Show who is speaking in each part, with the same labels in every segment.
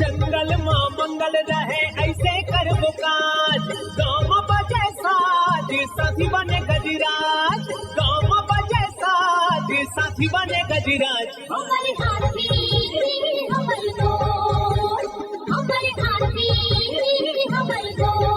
Speaker 1: जंगल मां मंगल रहे ऐसे कर काज, गाँव बजे साज साथी बने गजराज, गाँव बजे साज साथी बने गजराज।
Speaker 2: हमारे हाथी हमारे दोस्त, हमारे हाथी हमारे दोस्त।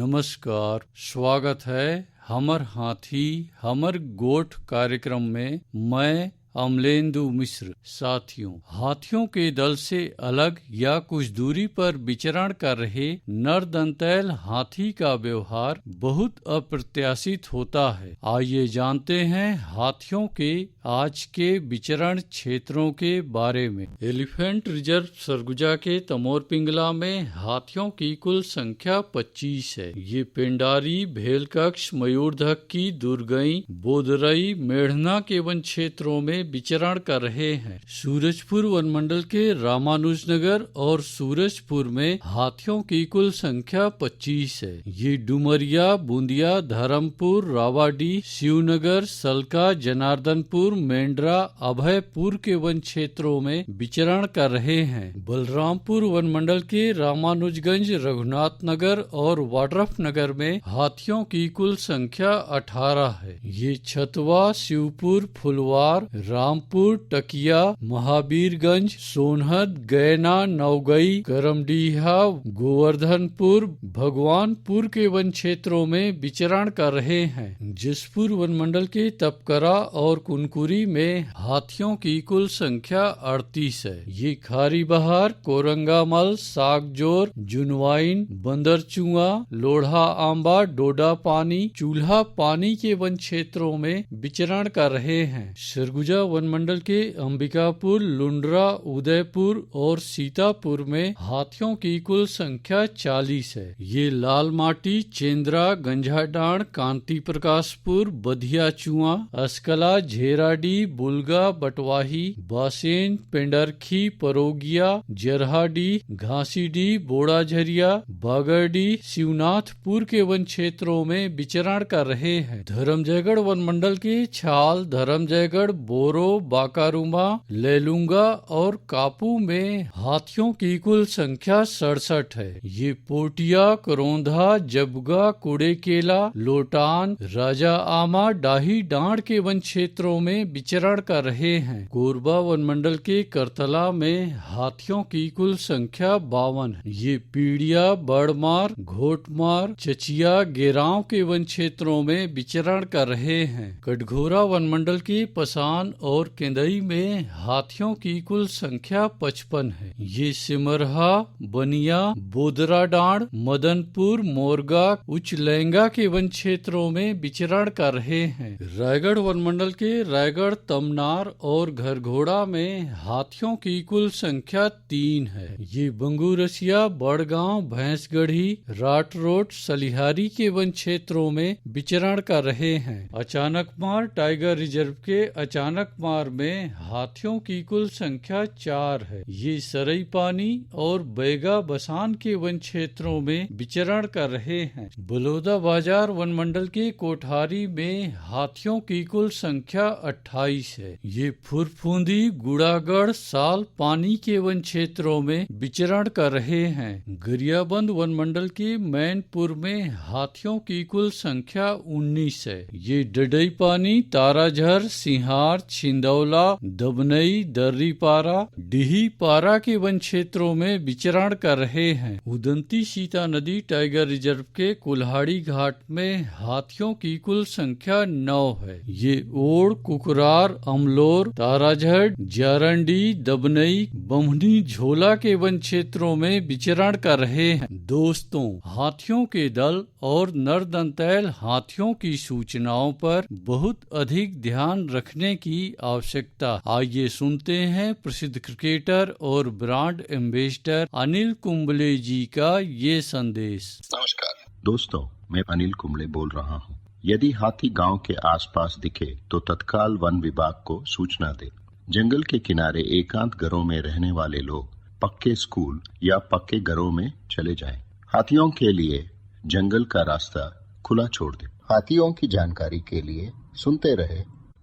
Speaker 3: नमस्कार, स्वागत है हमर हाथी हमर गोठ कार्यक्रम में। मैं अमलेंदु मिश्र। साथियों, हाथियों के दल से अलग या कुछ दूरी पर विचरण कर रहे नर दंतैल हाथी का व्यवहार बहुत अप्रत्याशित होता है। आइए जानते हैं हाथियों के आज के विचरण क्षेत्रों के बारे में। एलिफेंट रिजर्व सरगुजा के तमोर पिंगला में हाथियों की कुल संख्या 25 है। ये पिंडारी, भेलकक्ष, मयूरधक्की, दुर्गई, बोदरई, मेढ़ना के वन क्षेत्रों में विचरण कर रहे हैं। सूरजपुर वनमंडल के रामानुजनगर और सूरजपुर में हाथियों की कुल संख्या 25 है। ये डुमरिया, बूंदिया, धर्मपुर, रावाडी, शिवनगर, सलका, जनार्दनपुर, मेंढरा, अभयपुर के वन क्षेत्रों में विचरण कर रहे हैं। बलरामपुर वनमंडल के रामानुजगंज, रघुनाथ नगर और वाड्रफ नगर में हाथियों की कुल संख्या 18 है। ये छतवा, शिवपुर, फुलवार, रामपुर, टकिया, महावीरगंज, सोनहद, गैना, नवगई, करमडीहा, गोवर्धनपुर, भगवानपुर के वन क्षेत्रों में विचरण कर रहे हैं। जसपुर वनमंडल के तपकरा और कुनकुरी में हाथियों की कुल संख्या 38 है। ये खारी बहार, कोरंगामल, सागजोर, जुनवाइन, बंदरचुआ, लोढ़ा आंबा, डोडा पानी, चूल्हा पानी के वन क्षेत्रों में विचरण कर रहे हैं। सरगुजा वनमंडल के अंबिकापुर, लुंड्रा, उदयपुर और सीतापुर में हाथियों की कुल संख्या 40 है। ये लाल माटी, चेंद्रा, गंजाडांड, कांति प्रकाशपुर, बधिया चुआ, अस्कला, झेराडी, बुलगा, बटवाही, बासेन, पेंडरखी, परोगिया, जरहाडी, घासीडी, बोड़ाझरिया, बागरडी, शिवनाथपुर के वन क्षेत्रों में विचरण कर रहे हैं। धर्मजयगढ़ वनमंडल के छाल, धर्मजयगढ़, बोरो, बाकारूमा, लेलुंगा और कापू में हाथियों की कुल संख्या 67 है। ये पोटिया, करोंधा, जबगा, कुड़ेकेला, लोटान, राजा आमा, डाही डांड के वन क्षेत्रों में विचरण कर रहे हैं। कोरबा वनमंडल के करतला में हाथियों की कुल संख्या 52 है। ये पीड़िया, बड़मार, घोटमार, चचिया, गेराव के वन क्षेत्रों में विचरण कर रहे हैं। कटघोरा वनमंडल के पसान और केंदई में हाथियों की कुल संख्या 55 है। ये सिमरहा, बनिया, बोदराडांड, मदनपुर, मोरगा, उच्चलैंगा के वन क्षेत्रों में विचरण कर रहे हैं। रायगढ़ वनमंडल के रायगढ़, तमनार और घरघोड़ा में हाथियों की कुल संख्या 3 है। ये बंगूरसिया, बड़गांव, भैंसगढ़ी, राटरोट, सलिहारी के वन क्षेत्रों में विचरण कर रहे हैं। अचानकमार टाइगर रिजर्व के अचानकमार में हाथियों की कुल संख्या 4 है। ये सरई पानी और बैगा बसान के वन क्षेत्रों में विचरण कर रहे हैं। बलौदा बाजार वनमंडल के कोठारी में हाथियों की कुल संख्या 28 है। ये फुरफुंदी, गुड़ागढ़, साल पानी के वन क्षेत्रों में विचरण कर रहे हैं। गरियाबंद वनमंडल के मैनपुर में हाथियों की कुल संख्या 19 है। ये डडई पानी, ताराझर, सिंहार, छिंदौला, दबनई, दर्रीपारा, डिहीपारा के वन क्षेत्रों में विचरण कर रहे हैं। उदंती सीता नदी टाइगर रिजर्व के कुल्हाड़ी घाट में हाथियों की कुल संख्या 9 है। ये ओड़, कुकरार, अमलोर, ताराझर, जारंडी, दबनई, बमनी, झोला के वन क्षेत्रों में विचरण कर रहे हैं। दोस्तों, हाथियों के दल और नरदंतैल हाथियों की सूचनाओं पर बहुत अधिक ध्यान रखने की आवश्यकता। आइए सुनते हैं प्रसिद्ध क्रिकेटर और ब्रांड एम्बेसडर अनिल कुंबले जी का ये संदेश।
Speaker 4: नमस्कार दोस्तों, मैं अनिल कुंबले बोल रहा हूँ। यदि हाथी गांव के आसपास दिखे तो तत्काल वन विभाग को सूचना दे। जंगल के किनारे एकांत घरों में रहने वाले लोग पक्के स्कूल या पक्के घरों में चले जाएं। हाथियों के लिए जंगल का रास्ता खुला छोड़ दे। हाथियों की जानकारी के लिए सुनते रहे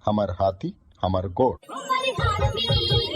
Speaker 4: हमर हाथी हमर गोठ।
Speaker 2: हमर हाथी